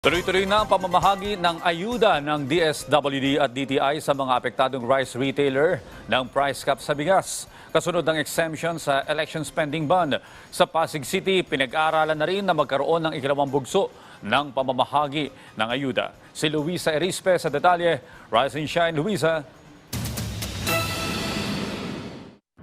Tuloy-tuloy na ang pamamahagi ng ayuda ng DSWD at DTI sa mga apektadong rice retailer ng price cap sa bigas. Kasunod ng exemption sa election spending ban. Sa Pasig City, pinag-aaralan na rin na magkaroon ng ikalawang bugso ng pamamahagi ng ayuda. Si Luisa Erispe sa detalye. Rise and shine, Luisa.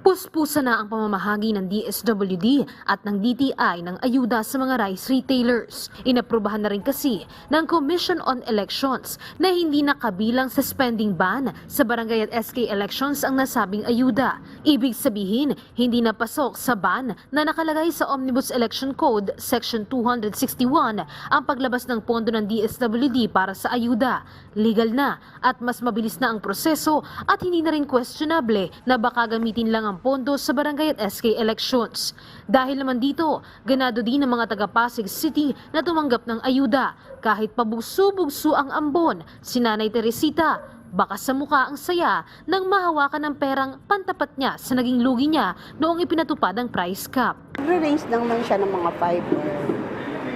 Puspusa na ang pamamahagi ng DSWD at ng DTI ng ayuda sa mga rice retailers. Inaprubahan na rin kasi ng Commission on Elections na hindi nakabilang sa spending ban sa barangay at SK elections ang nasabing ayuda. Ibig sabihin, hindi napasok sa ban na nakalagay sa Omnibus Election Code Section 261 ang paglabas ng pondo ng DSWD para sa ayuda. Legal na at mas mabilis na ang proseso at hindi na rin questionable na baka gamitin lang ang pondo sa barangay at SK elections. Dahil naman dito, ganado din ng mga taga Pasig City na tumanggap ng ayuda. Kahit pabugso-bugso ang ambon, si Nanay Teresita, baka sa mukha ang saya nang mahawakan ng perang pantapat niya sa naging lugi niya noong ipinatupad ang price cap. Nagre-range naman siya ng mga 5 or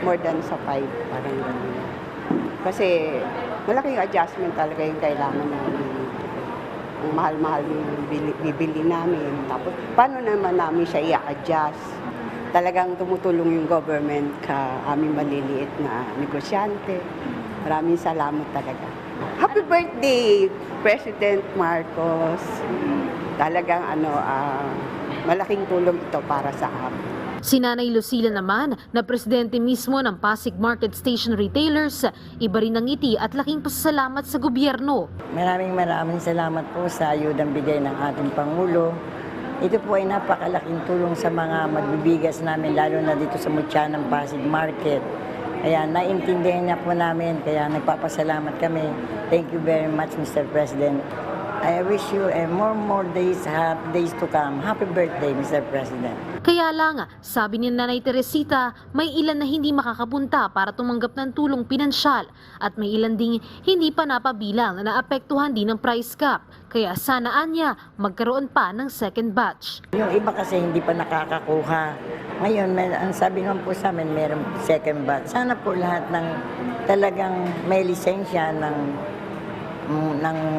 more than sa 5, parang gano'n. Kasi malaking adjustment talaga yung kailangan namin. Ang mahal-mahal yung bibili namin. Tapos, paano naman namin siya i-adjust? Talagang tumutulong yung government ka aming maliliit na negosyante. Maraming salamat talaga. Happy birthday, President Marcos. Talagang malaking tulong ito para sa amin. Si Nanay Lucila naman, na presidente mismo ng Pasig Market Station Retailers, iba rin ang ngiti at laking pasasalamat sa gobyerno. Maraming salamat po sa ayudang bigay ng ating Pangulo. Ito po ay napakalaking tulong sa mga magbibigas namin, lalo na dito sa Mutya ng Pasig Market. Kaya naintindihan niya po namin, kaya nagpapasalamat kami. Thank you very much, Mr. President. I wish you more days to come. Happy birthday, Mr. President. Kaya lang, sabi ni Nanay Teresita, may ilan na hindi makakapunta para tumanggap ng tulong pinansyal at may ilan ding hindi pa napabilang na naapektuhan din ng price cap. Kaya sanaan niya magkaroon pa ng second batch. Yung iba kasi hindi pa nakakakuha. Ngayon, ang sabi naman po sa amin, mayroong second batch. Sana po lahat ng talagang may lisensya ng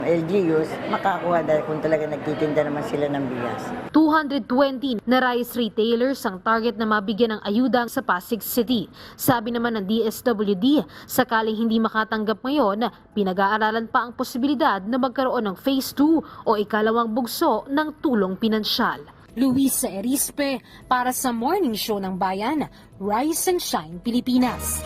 LGUs makakuha dahil kung talaga nagtitinda naman sila ng bigas. 220 na rice retailers ang target na mabigyan ng ayuda sa Pasig City. Sabi naman ng DSWD, sakaling hindi makatanggap ngayon, pinag-aaralan pa ang posibilidad na magkaroon ng Phase 2 o ikalawang bugso ng tulong pinansyal. Luisa Erispe para sa Morning Show ng Bayan, Rise and Shine Pilipinas.